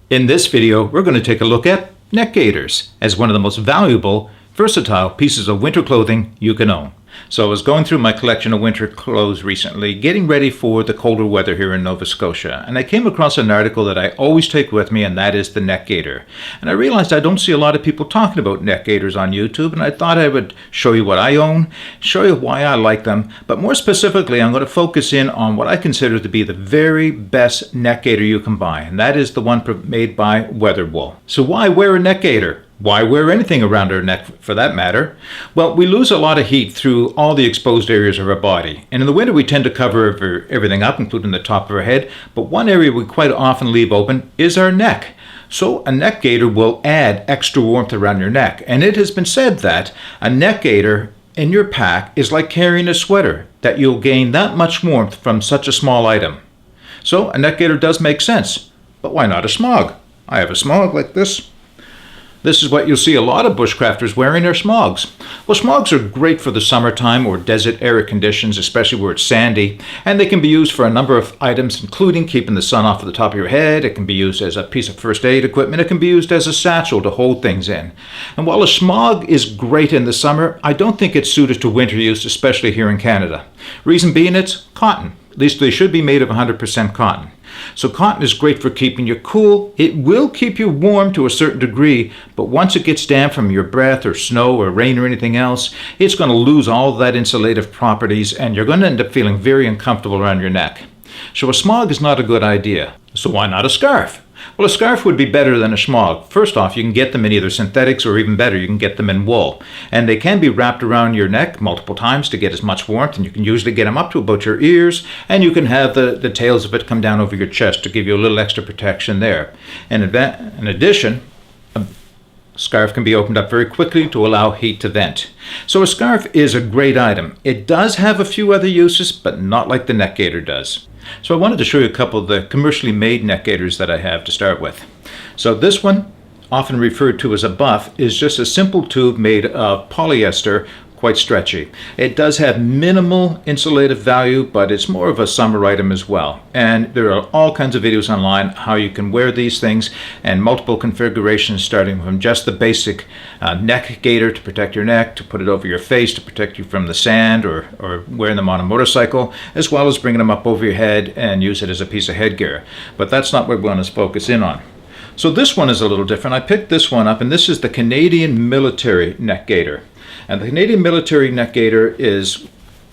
In this video, we're going to take a look at neck gaiters as one of the most valuable, versatile pieces of winter clothing you can own. So I was going through my collection of winter clothes recently, getting ready for the colder weather here in Nova Scotia, and I came across an article that I always take with me, and that is the neck gaiter. And I realized I don't see a lot of people talking about neck gaiters on YouTube, and I thought I would show you what I own, show you why I like them, but more specifically I'm going to focus in on what I consider to be the very best neck gaiter you can buy, and that is the one made by WeatherWool. So why wear a neck gaiter? Why wear anything around our neck for that matter? Well, we lose a lot of heat through all the exposed areas of our body. And in the winter we tend to cover everything up, including the top of our head. But one area we quite often leave open is our neck. So a neck gaiter will add extra warmth around your neck. And it has been said that a neck gaiter in your pack is like carrying a sweater, that you'll gain that much warmth from such a small item. So a neck gaiter does make sense. But why not a smog? I have a smog like this. This is what you'll see a lot of bushcrafters wearing, their smogs. Well, smogs are great for the summertime or desert area conditions, especially where it's sandy, and they can be used for a number of items, including keeping the sun off of the top of your head. It can be used as a piece of first aid equipment. It can be used as a satchel to hold things in. And while a smog is great in the summer, I don't think it's suited to winter use, especially here in Canada. Reason being, it's cotton. At least they should be made of 100% cotton. So cotton is great for keeping you cool. It will keep you warm to a certain degree, but once it gets damp from your breath or snow or rain or anything else, it's going to lose all of that insulative properties, and you're going to end up feeling very uncomfortable around your neck. So a smog is not a good idea. So why not a scarf? Well, a scarf would be better than a smog. First off, you can get them in either synthetics, or even better, you can get them in wool. And they can be wrapped around your neck multiple times to get as much warmth, and you can usually get them up to about your ears, and you can have the tails of it come down over your chest to give you a little extra protection there. And in addition, a scarf can be opened up very quickly to allow heat to vent. So a scarf is a great item. It does have a few other uses, but not like the neck gaiter does. So I wanted to show you a couple of the commercially made neck gaiters that I have to start with. So this one, often referred to as a buff, is just a simple tube made of polyester, quite stretchy. It does have minimal insulative value, but it's more of a summer item as well. And there are all kinds of videos online how you can wear these things, and multiple configurations, starting from just the basic neck gaiter to protect your neck, to put it over your face to protect you from the sand, or wearing them on a motorcycle, as well as bringing them up over your head and use it as a piece of headgear. But that's not what we want to focus in on. So this one is a little different. I picked this one up, and this is the Canadian military neck gaiter. And the Canadian military neck gaiter is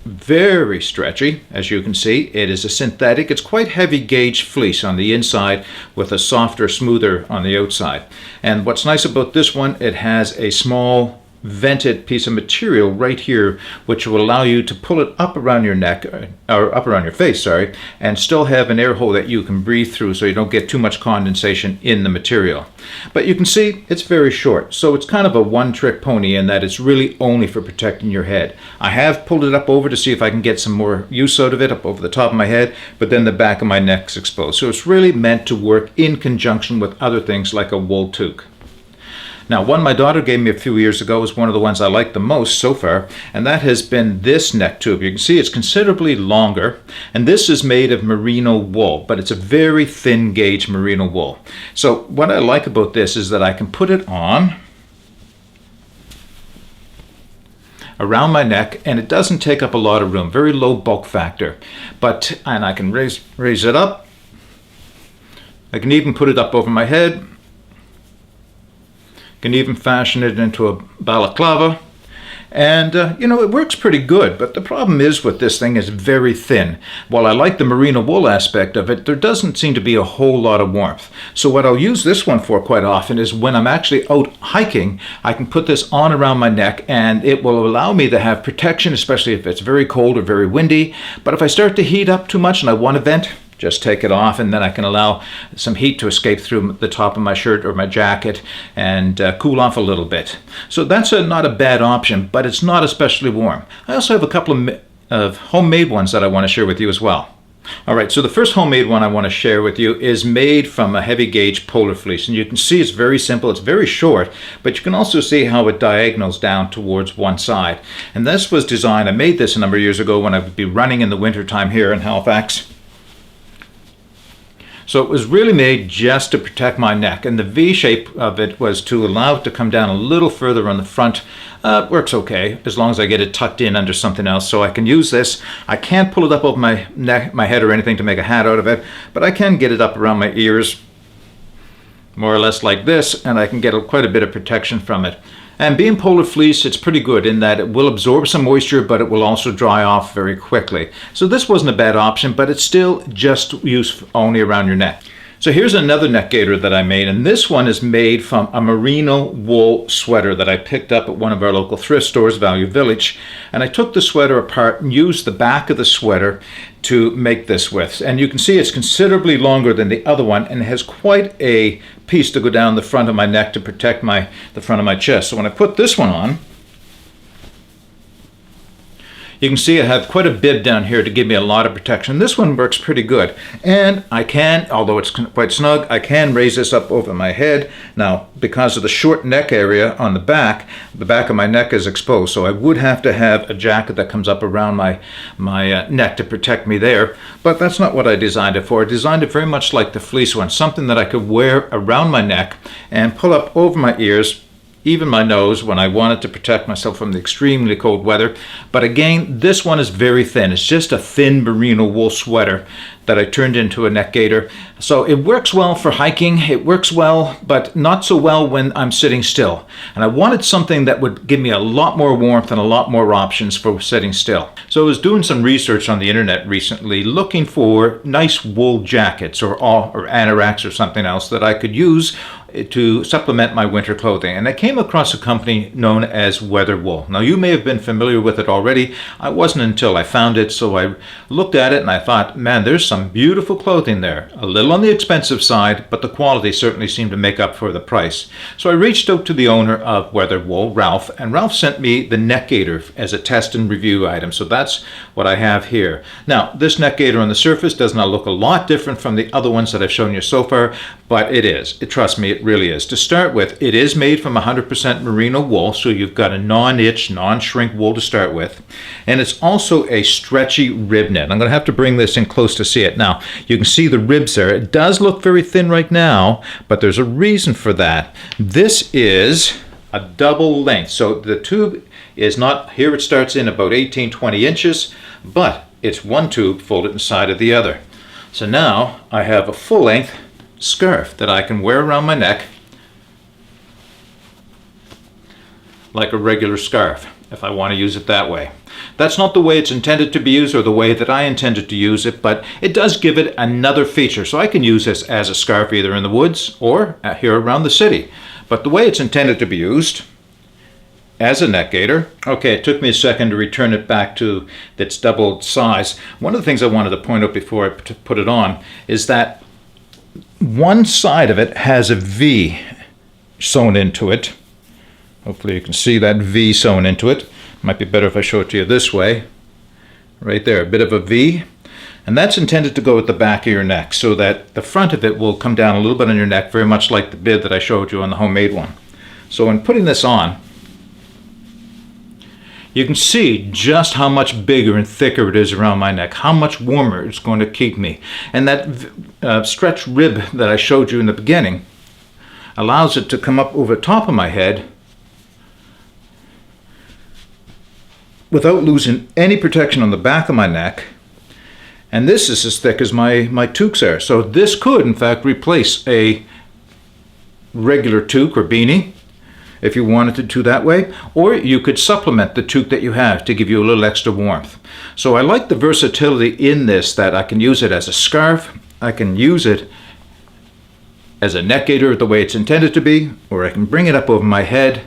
very stretchy, as you can see. It is a synthetic. It's quite heavy gauge fleece on the inside with a softer, smoother on the outside. And what's nice about this one, it has a small vented piece of material right here, which will allow you to pull it up around your neck, or up around your face, sorry, and still have an air hole that you can breathe through, so you don't get too much condensation in the material. But you can see it's very short, so it's kind of a one-trick pony in that it's really only for protecting your head. I have pulled it up over to see if I can get some more use out of it up over the top of my head, but then the back of my neck's exposed. So it's really meant to work in conjunction with other things like a wool toque. Now, one my daughter gave me a few years ago is one of the ones I like the most so far, and that has been this neck tube. You can see it's considerably longer, and this is made of merino wool, but it's a very thin gauge merino wool. So what I like about this is that I can put it on around my neck, and it doesn't take up a lot of room, very low bulk factor. And I can raise it up. I can even put it up over my head. Can even fashion it into a balaclava, and it works pretty good. But the problem is with this thing is very thin. While I like the merino wool aspect of it, there doesn't seem to be a whole lot of warmth. So what I'll use this one for quite often is when I'm actually out hiking, I can put this on around my neck, and it will allow me to have protection, especially if it's very cold or very windy. But if I start to heat up too much and I want to vent, just take it off, and then I can allow some heat to escape through the top of my shirt or my jacket and cool off a little bit. So that's not a bad option, but it's not especially warm. I also have a couple of homemade ones that I want to share with you as well. All right, so the first homemade one I want to share with you is made from a heavy gauge polar fleece, and you can see it's very simple, it's very short, but you can also see how it diagonals down towards one side. And this was designed, I made this a number of years ago when I would be running in the wintertime here in Halifax. So it was really made just to protect my neck, and the V shape of it was to allow it to come down a little further on the front. Works okay as long as I get it tucked in under something else, so I can use this. I can't pull it up over my neck, my head or anything to make a hat out of it, but I can get it up around my ears, more or less like this, and I can get quite a bit of protection from it. And being polar fleece, it's pretty good in that it will absorb some moisture, but it will also dry off very quickly. So this wasn't a bad option, but it's still just used only around your neck. So here's another neck gaiter that I made, and this one is made from a merino wool sweater that I picked up at one of our local thrift stores, Value Village. And I took the sweater apart and used the back of the sweater to make this with. And you can see it's considerably longer than the other one and has quite a piece to go down the front of my neck to protect the front of my chest. So when I put this one on, you can see I have quite a bib down here to give me a lot of protection. This one works pretty good. And I can, although it's quite snug, I can raise this up over my head. Now, because of the short neck area on the back of my neck is exposed. So I would have to have a jacket that comes up around my neck to protect me there. But that's not what I designed it for. I designed it very much like the fleece one, something that I could wear around my neck and pull up over my ears, even my nose, when I wanted to protect myself from the extremely cold weather. But again, this one is very thin. It's just a thin merino wool sweater that I turned into a neck gaiter. So it works well for hiking. It works well, but not so well when I'm sitting still. And I wanted something that would give me a lot more warmth and a lot more options for sitting still. So I was doing some research on the internet recently, looking for nice wool jackets or anoraks or something else that I could use to supplement my winter clothing. And I came across a company known as WeatherWool. Now, you may have been familiar with it already. I wasn't until I found it, so I looked at it and I thought, man, there's some beautiful clothing there. A little on the expensive side, but the quality certainly seemed to make up for the price. So I reached out to the owner of WeatherWool, Ralph, and Ralph sent me the neck gaiter as a test and review item. So that's what I have here. Now, this neck gaiter on the surface does not look a lot different from the other ones that I've shown you so far, but it is. Trust me, it really is. To start with, it is made from 100% merino wool, so you've got a non-itch, non-shrink wool to start with. And it's also a stretchy rib knit. I'm going to have to bring this in close to see it. Now, you can see the ribs there. It does look very thin right now, but there's a reason for that. This is a double length. So the tube is not, here it starts in about 18-20 inches, but it's one tube folded inside of the other. So now I have a full length scarf that I can wear around my neck like a regular scarf if I want to use it that way. That's not the way it's intended to be used or the way that I intended to use it, but it does give it another feature. So I can use this as a scarf either in the woods or here around the city. But the way it's intended to be used as a neck gaiter. Okay, it took me a second to return it back to its double size. One of the things I wanted to point out before I put it on is that one side of it has a V sewn into it. Hopefully you can see that V sewn into it. Might be better if I show it to you this way. Right there, a bit of a V. And that's intended to go at the back of your neck so that the front of it will come down a little bit on your neck, very much like the bib that I showed you on the homemade one. So when putting this on, you can see just how much bigger and thicker it is around my neck, how much warmer it's going to keep me. And that stretch rib that I showed you in the beginning allows it to come up over the top of my head without losing any protection on the back of my neck. And this is as thick as my toques are. So this could, in fact, replace a regular toque or beanie if you wanted to that way, or you could supplement the toque that you have to give you a little extra warmth. So I like the versatility in this, that I can use it as a scarf, I can use it as a neck gaiter the way it's intended to be, or I can bring it up over my head.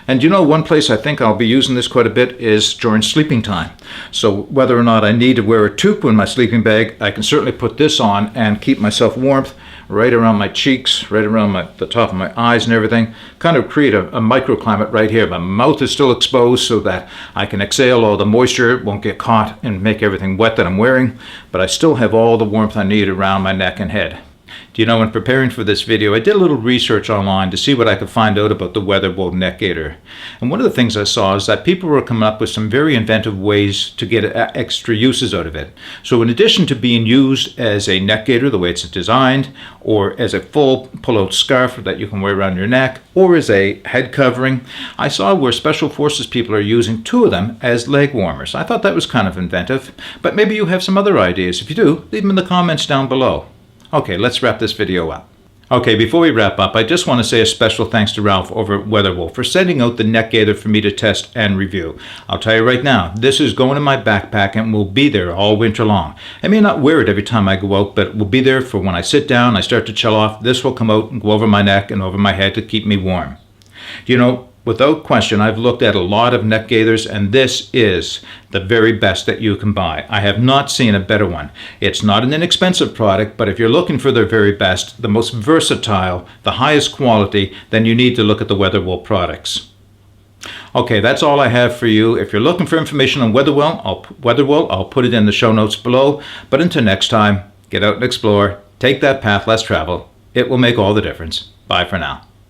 And you know, one place I think I'll be using this quite a bit is during sleeping time. So whether or not I need to wear a toque in my sleeping bag, I can certainly put this on and keep myself warmth right around my cheeks, right around the top of my eyes and everything. Kind of create a microclimate right here. My mouth is still exposed so that I can exhale all the moisture, won't get caught and make everything wet that I'm wearing, but I still have all the warmth I need around my neck and head. Do you know, in preparing for this video, I did a little research online to see what I could find out about the WeatherWool neck gaiter. And one of the things I saw is that people were coming up with some very inventive ways to get extra uses out of it. So in addition to being used as a neck gaiter, the way it's designed, or as a full pull-out scarf that you can wear around your neck, or as a head covering, I saw where Special Forces people are using 2 of them as leg warmers. I thought that was kind of inventive, but maybe you have some other ideas. If you do, leave them in the comments down below. Okay, let's wrap this video up. Okay, before we wrap up, I just want to say a special thanks to Ralph over at WeatherWool for sending out the neck gaiter for me to test and review. I'll tell you right now, this is going in my backpack and will be there all winter long. I may not wear it every time I go out, but it will be there for when I sit down, I start to chill off. This will come out and go over my neck and over my head to keep me warm. You know, without question, I've looked at a lot of neck gaiters, and this is the very best that you can buy. I have not seen a better one. It's not an inexpensive product, but if you're looking for their very best, the most versatile, the highest quality, then you need to look at the WeatherWool products. Okay, that's all I have for you. If you're looking for information on WeatherWool, I'll put it in the show notes below. But until next time, get out and explore. Take that path less traveled. It will make all the difference. Bye for now.